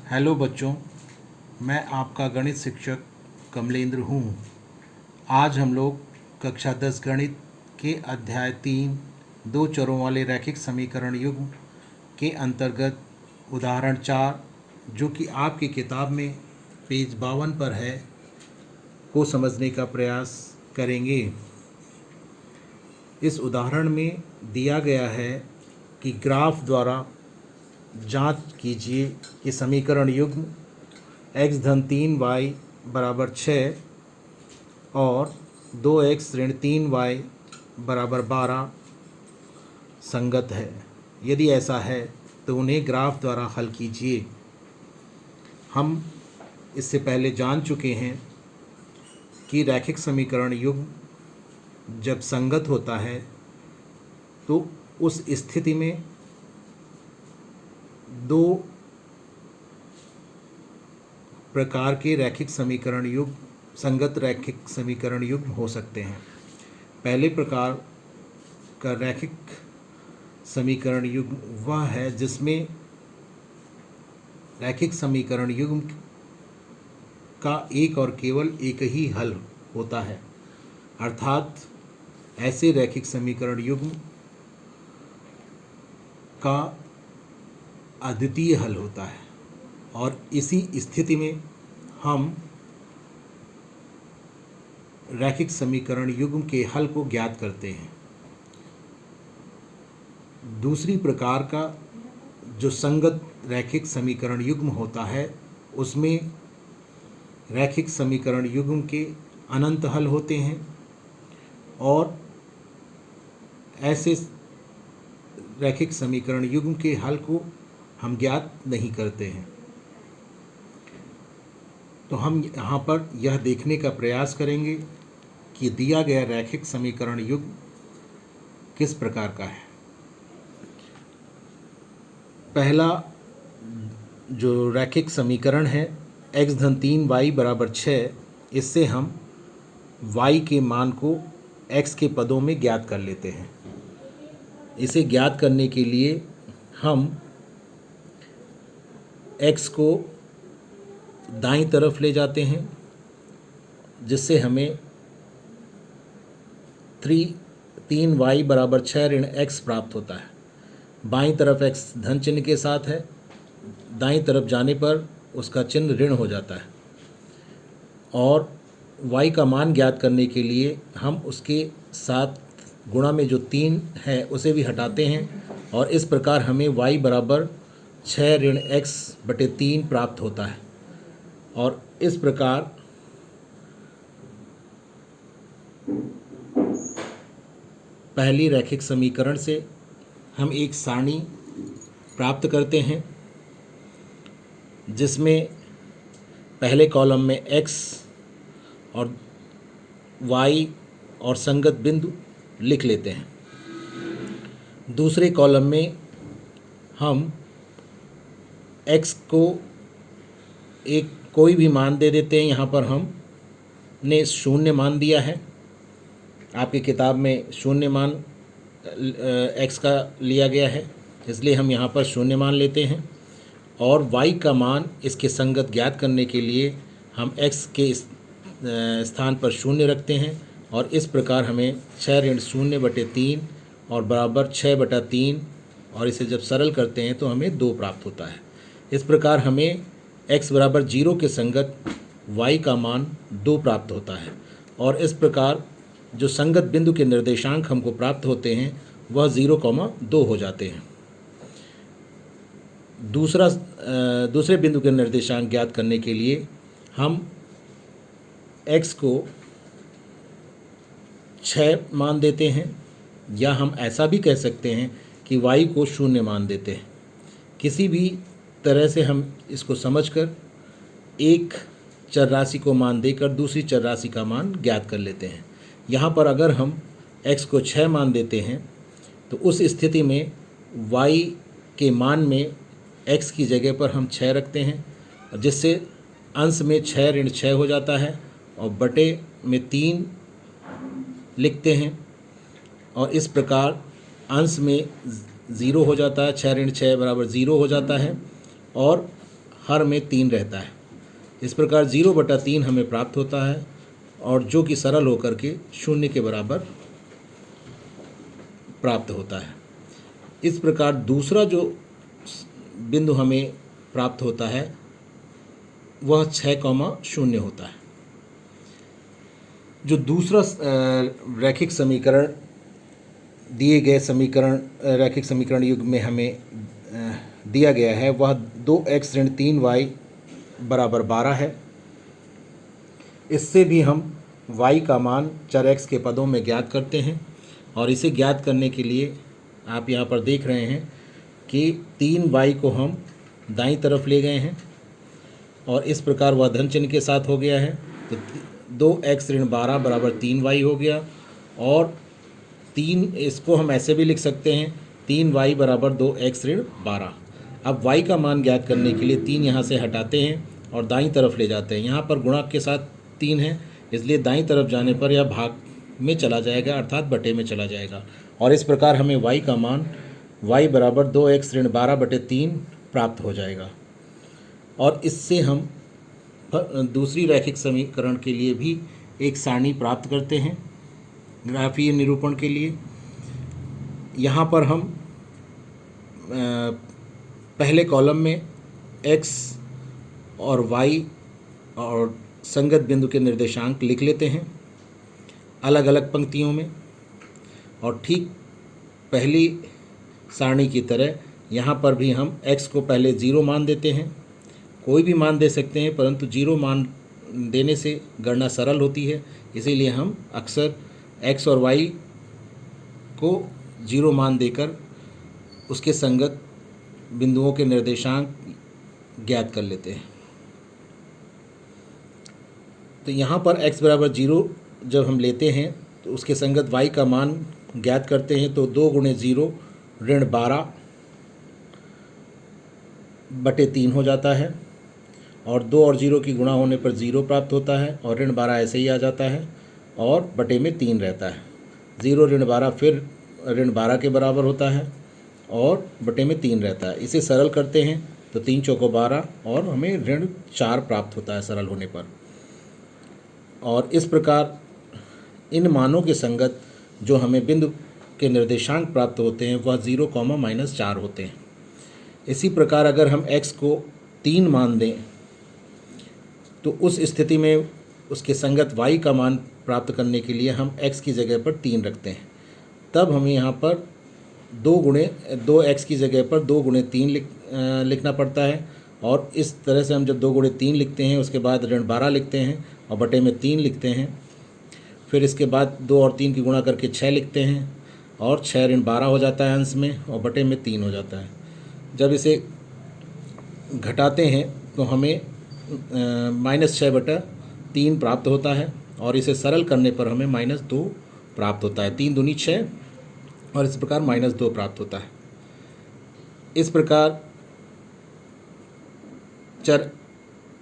Hello बच्चों, मैं आपका गणित शिक्षक कमलेंद्र हूँ। आज हम लोग कक्षा 10 गणित के अध्याय 3 दो चरों वाले रैखिक समीकरण युग्म के अंतर्गत उदाहरण 4, जो कि आपकी किताब में पेज 52 पर है, को समझने का प्रयास करेंगे। इस उदाहरण में दिया गया है कि ग्राफ द्वारा जांच कीजिए कि समीकरण युग्म x धन 3y बराबर 6 और 2x ऋण 3y बराबर 12 संगत है। यदि ऐसा है तो उन्हें ग्राफ द्वारा हल कीजिए। हम इससे पहले जान चुके हैं कि रैखिक समीकरण युग्म जब संगत होता है तो उस स्थिति में दो प्रकार के रैखिक समीकरण युग्म संगत रैखिक समीकरण युग्म हो सकते हैं। पहले प्रकार का रैखिक समीकरण युग्म वह है जिसमें रैखिक समीकरण युग्म का एक और केवल एक ही हल होता है, अर्थात ऐसे रैखिक समीकरण युग्म का अद्वितीय हल होता है। और इसी स्थिति में हम रैखिक समीकरण युग्म के हल को ज्ञात करते हैं। दूसरी प्रकार का जो संगत रैखिक समीकरण युग्म होता है उसमें रैखिक समीकरण युग्म के अनंत हल होते हैं और ऐसे रैखिक समीकरण युग्म के हल को हम ज्ञात नहीं करते हैं। तो हम यहाँ पर यह देखने का प्रयास करेंगे कि दिया गया रैखिक समीकरण युग्म किस प्रकार का है। पहला जो रैखिक समीकरण है x धन 3y बराबर 6, इससे हम y के मान को x के पदों में ज्ञात कर लेते हैं। इसे ज्ञात करने के लिए हम x को दाईं तरफ ले जाते हैं, जिससे हमें 3y बराबर 6 ऋण x प्राप्त होता है। बाईं तरफ x धन चिन्ह के साथ है, दाईं तरफ जाने पर उसका चिन्ह ऋण हो जाता है। और y का मान ज्ञात करने के लिए हम उसके साथ गुणा में जो 3 है उसे भी हटाते हैं और इस प्रकार हमें y बराबर 6 ऋण x बटे 3 प्राप्त होता है। और इस प्रकार पहली रैखिक समीकरण से हम एक सारणी प्राप्त करते हैं, जिसमें पहले कॉलम में x और y और संगत बिंदु लिख लेते हैं। दूसरे कॉलम में हम x को एक कोई भी मान दे देते हैं। यहाँ पर हमने शून्य मान दिया है। आपकी किताब में शून्य मान x का लिया गया है, इसलिए हम यहाँ पर शून्य मान लेते हैं। और y का मान इसके संगत ज्ञात करने के लिए हम x के स्थान पर शून्य रखते हैं और इस प्रकार हमें 6 ऋण 0 बटे 3 और बराबर 6 बटा 3, और इसे जब सरल करते हैं तो हमें 2 प्राप्त होता है। इस प्रकार हमें x बराबर 0 के संगत y का मान 2 प्राप्त होता है। और इस प्रकार जो संगत बिंदु के निर्देशांक हमको प्राप्त होते हैं वह 0,2 हो जाते हैं। दूसरे बिंदु के निर्देशांक ज्ञात करने के लिए हम x को 6 मान देते हैं, या हम ऐसा भी कह सकते हैं कि y को 0 मान देते हैं। किसी भी तरह से हम इसको समझकर एक चर राशि को मान देकर दूसरी चर राशि का मान ज्ञात कर लेते हैं। यहाँ पर अगर हम x को 6 मान देते हैं तो उस स्थिति में y के मान में x की जगह पर हम 6 रखते हैं, जिससे अंश में 6 ऋण 6 हो जाता है और बटे में 3 लिखते हैं। और इस प्रकार अंश में 0 हो जाता है, 6 ऋण 6 बराबर 0 हो जाता है। और हर में 3 रहता है। इस प्रकार 0/3 हमें प्राप्त होता है और जो कि सरल होकर के 0 के बराबर प्राप्त होता है। इस प्रकार दूसरा जो बिंदु हमें प्राप्त होता है वह 6,0 होता है। जो दूसरा रैखिक समीकरण दिए गए रैखिक समीकरण युग में हमें दिया गया है वह 2x ऋण 3y बराबर 12 है। इससे भी हम y का मान चर x के पदों में ज्ञात करते हैं और इसे ज्ञात करने के लिए आप यहाँ पर देख रहे हैं कि 3y को हम दाईं तरफ ले गए हैं और इस प्रकार वह धन चिन्ह के साथ हो गया है। तो 2x ऋण 12 बराबर 3y हो गया और 3 इसको हम ऐसे भी लिख सकते हैं 3y बराबर 2x ऋण 12। अब y का मान ज्ञात करने के लिए 3 यहाँ से हटाते हैं और दाईं तरफ ले जाते हैं। यहाँ पर गुणक के साथ 3 है इसलिए दाईं तरफ जाने पर यह भाग में चला जाएगा अर्थात बटे में चला जाएगा और इस प्रकार हमें y का मान y बराबर 2x ऋण 12/3 प्राप्त हो जाएगा। और इससे हम दूसरी रैखिक समीकरण के लिए भी एक सारणी प्राप्त करते हैं ग्राफीय निरूपण के लिए। यहाँ पर हम पहले कॉलम में x और y और संगत बिंदु के निर्देशांक लिख लेते हैं अलग अलग पंक्तियों में और ठीक पहली सारणी की तरह यहाँ पर भी हम x को पहले 0 मान देते हैं। कोई भी मान दे सकते हैं परंतु 0 मान देने से गणना सरल होती है, इसीलिए हम अक्सर x और y को 0 मान देकर उसके संगत बिंदुओं के निर्देशांक ज्ञात कर लेते हैं। तो यहाँ पर x बराबर 0 जब हम लेते हैं तो उसके संगत y का मान ज्ञात करते हैं तो 2 × 0 ऋण 12/3 हो जाता है और 2 और 0 की गुणा होने पर 0 प्राप्त होता है और ऋण 12 ऐसे ही आ जाता है और बटे में 3 रहता है। 0 ऋण 12 फिर ऋण 12 के बराबर होता है और बटे में 3 रहता है। इसे सरल करते हैं तो 3 चौको 12 और हमें ऋण 4 प्राप्त होता है सरल होने पर। और इस प्रकार इन मानों के संगत जो हमें बिंदु के निर्देशांक प्राप्त होते हैं वह 0,-4 होते हैं। इसी प्रकार अगर हम x को 3 मान दें तो उस स्थिति में उसके संगत y का मान प्राप्त करने के लिए हम x की जगह पर 3 रखते हैं। तब हमें यहाँ पर 2x की जगह पर 2 × 3 लिखना पड़ता है और इस तरह से हम जब 2 × 3 लिखते हैं उसके बाद ऋण 12 लिखते हैं और बटे में 3 लिखते हैं। फिर इसके बाद 2 और 3 की गुणा करके 6 लिखते हैं और 6 ऋण 12 हो जाता है अंश में और बटे में 3 हो जाता है। जब इसे घटाते हैं तो हमें -6/3 प्राप्त होता है और इसे सरल करने पर हमें -2 प्राप्त होता है। 3 दूनी 6 और इस प्रकार -2 प्राप्त होता है। इस प्रकार चर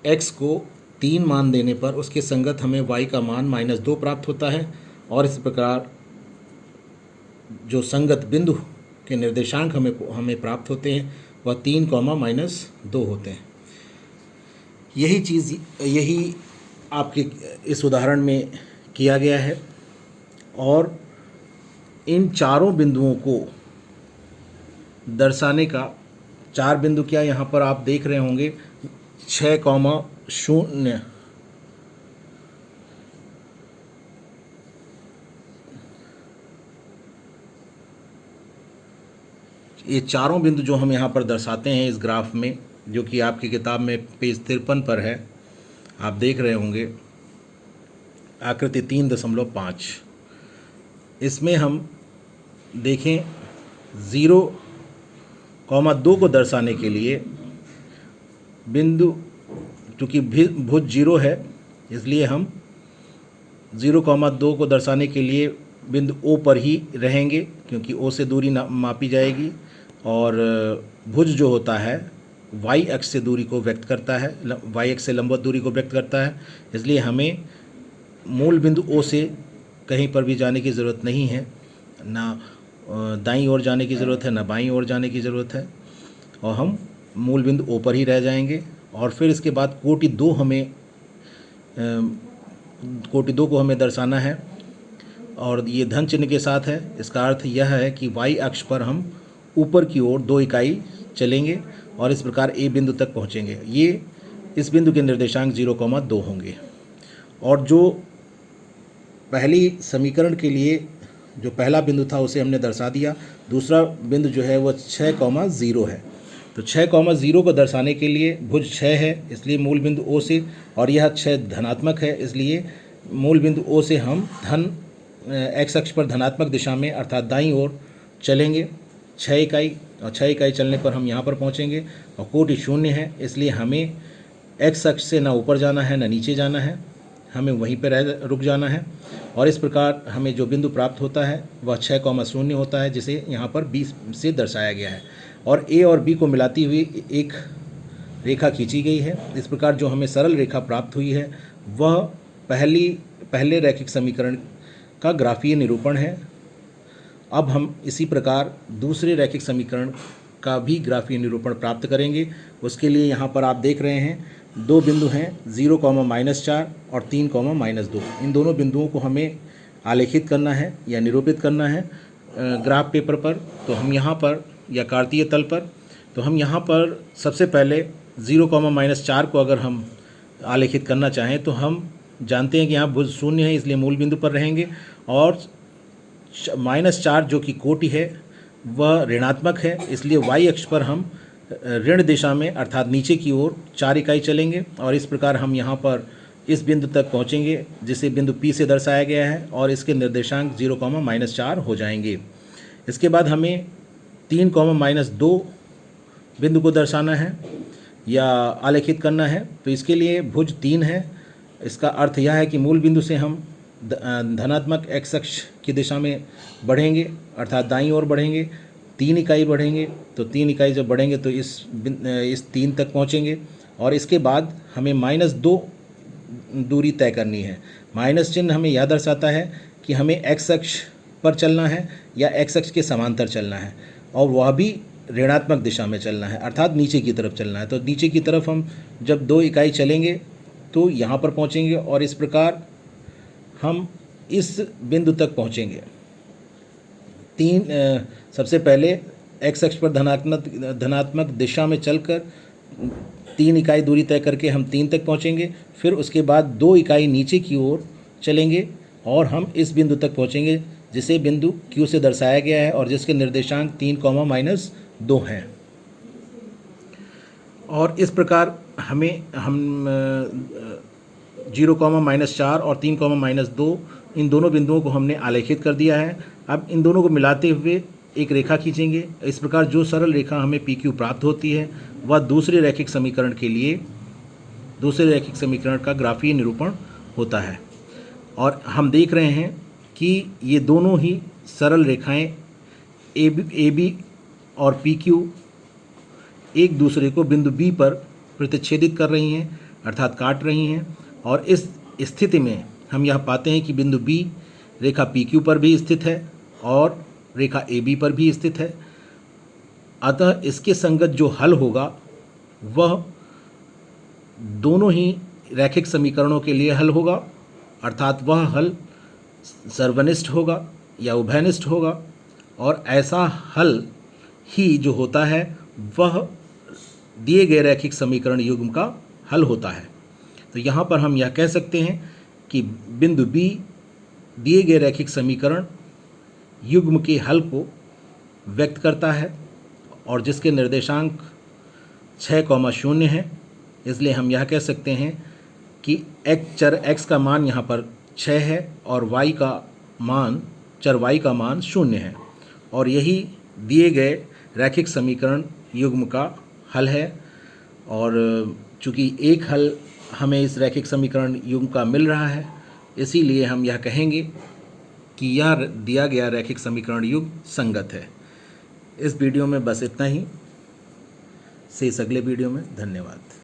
x को 3 मान देने पर उसके संगत हमें y का मान -2 प्राप्त होता है और इस प्रकार जो संगत बिंदु के निर्देशांक हमें प्राप्त होते हैं वह 3, -2 होते हैं। यही आपके इस उदाहरण में किया गया है और इन चारों बिंदुओं को दर्शाने का 4 बिंदु क्या यहाँ पर आप देख रहे होंगे 6,0 ये चारों बिंदु जो हम यहाँ पर दर्शाते हैं इस ग्राफ में, जो कि आपकी किताब में पेज 53 पर है, आप देख रहे होंगे आकृति 3.5। इसमें हम देखें 0,2 को दर्शाने के लिए बिंदु, चूँकि भुज 0 है इसलिए हम 0,2 को दर्शाने के लिए बिंदु O पर ही रहेंगे क्योंकि O से दूरी मापी जाएगी और भुज जो होता है y अक्ष से दूरी को व्यक्त करता है, y अक्ष से लंबवत दूरी को व्यक्त करता है, इसलिए हमें मूल बिंदु O से कहीं पर भी जाने की ज़रूरत नहीं है, ना दाईं ओर जाने की ज़रूरत है ना बाईं ओर जाने की ज़रूरत है और हम मूल बिंदु O पर ही रह जाएंगे और फिर इसके बाद कोटि 2 हमें कोटि 2 को हमें दर्शाना है और ये धन चिन्ह के साथ है। इसका अर्थ यह है कि y अक्ष पर हम ऊपर की ओर 2 इकाई चलेंगे और इस प्रकार A बिंदु तक पहुँचेंगे। ये इस बिंदु के निर्देशांक 0,2 होंगे। और जो पहली समीकरण के लिए जो पहला बिंदु था उसे हमने दर्शा दिया। दूसरा बिंदु जो है वो 6,0 है। तो 6,0 को दर्शाने के लिए भुज 6 है, इसलिए मूल बिंदु O से, और यह 6 धनात्मक है, इसलिए मूल बिंदु O से हम x अक्ष पर धनात्मक दिशा में अर्थात दाईं ओर चलेंगे 6 इकाई, और 6 इकाई चलने पर हम यहाँ पर पहुँचेंगे। और कोटि 0 है, इसलिए हमें x अक्ष से ना ऊपर जाना है ना नीचे जाना है, हमें वहीं पर रुक जाना है। और इस प्रकार हमें जो बिंदु प्राप्त होता है वह 6,0 होता है, जिसे यहाँ पर 20 से दर्शाया गया है। और A और B को मिलाती हुई एक रेखा खींची गई है। इस प्रकार जो हमें सरल रेखा प्राप्त हुई है वह पहले रैखिक समीकरण का ग्राफीय निरूपण है। अब हम इसी प्रकार दूसरे रैखिक समीकरण का भी ग्राफीय निरूपण प्राप्त करेंगे। उसके लिए यहाँ पर आप देख रहे हैं 2 बिंदु हैं 0,-4 और 3,-2। इन दोनों बिंदुओं को हमें आलेखित करना है या निरूपित करना है ग्राफ पेपर पर। तो हम यहाँ पर या कार्तीय तल पर, तो हम यहाँ पर सबसे पहले 0,-4 को अगर हम आलेखित करना चाहें तो हम जानते हैं कि यहाँ भुज 0 है, इसलिए मूल बिंदु पर रहेंगे। और -4 जो कि कोटि है वह ऋणात्मक है, इसलिए y अक्ष पर हम ऋण दिशा में अर्थात नीचे की ओर 4 इकाई चलेंगे। और इस प्रकार हम यहाँ पर इस बिंदु तक पहुँचेंगे जिसे बिंदु P से दर्शाया गया है, और इसके निर्देशांक 0,-4 हो जाएंगे। इसके बाद हमें 3,-2 बिंदु को दर्शाना है या आलेखित करना है। तो इसके लिए भुज 3 है। इसका अर्थ यह है कि मूल बिंदु से हम धनात्मक x अक्ष की दिशा में बढ़ेंगे अर्थात दाईं ओर बढ़ेंगे, 3 इकाई बढ़ेंगे। तो 3 इकाई जब बढ़ेंगे तो इस 3 तक पहुंचेंगे। और इसके बाद हमें -2 दूरी तय करनी है। माइनस चिन्ह हमें यह दर्शाता है कि हमें x अक्ष पर चलना है या x अक्ष के समांतर चलना है, और वह भी ऋणात्मक दिशा में चलना है अर्थात नीचे की तरफ चलना है। तो नीचे की तरफ हम जब 2 इकाई चलेंगे तो यहाँ पर पहुँचेंगे, और इस प्रकार हम इस बिंदु तक पहुँचेंगे। सबसे पहले x अक्ष पर धनात्मक दिशा में चलकर 3 इकाई दूरी तय करके हम 3 तक पहुँचेंगे। फिर उसके बाद 2 इकाई नीचे की ओर चलेंगे और हम इस बिंदु तक पहुँचेंगे जिसे बिंदु Q से दर्शाया गया है और जिसके निर्देशांक 3,-2 हैं। और इस प्रकार हम 0,-4 और 3,-2 इन दोनों बिंदुओं को हमने आलेखित कर दिया है। अब इन दोनों को मिलाते हुए एक रेखा खींचेंगे। इस प्रकार जो सरल रेखा हमें PQ प्राप्त होती है वह दूसरे रैखिक समीकरण के लिए दूसरे रैखिक समीकरण का ग्राफीय निरूपण होता है। और हम देख रहे हैं कि ये दोनों ही सरल रेखाएं AB और PQ एक दूसरे को बिंदु B पर प्रतिच्छेदित कर रही हैं अर्थात काट रही हैं। और इस स्थिति में हम यह पाते हैं कि बिंदु B रेखा PQ पर भी स्थित है और रेखा AB पर भी स्थित है। अतः इसके संगत जो हल होगा वह दोनों ही रैखिक समीकरणों के लिए हल होगा, अर्थात वह हल सर्वनिष्ठ होगा या उभयनिष्ठ होगा। और ऐसा हल ही जो होता है वह दिए गए रैखिक समीकरण युग्म का हल होता है। तो यहाँ पर हम यह कह सकते हैं कि बिंदु B दिए गए रैखिक समीकरण युग्म के हल को व्यक्त करता है और जिसके निर्देशांक 6,0 है। इसलिए हम यह कह सकते हैं कि चर x का मान यहाँ पर 6 है और चर y का मान 0 है, और यही दिए गए रैखिक समीकरण युग्म का हल है। और चूँकि एक हल हमें इस रैखिक समीकरण युग्म का मिल रहा है, इसीलिए हम यह कहेंगे कि यह दिया गया रैखिक समीकरण युग्म संगत है। इस वीडियो में बस इतना ही। शेष अगले वीडियो में। धन्यवाद।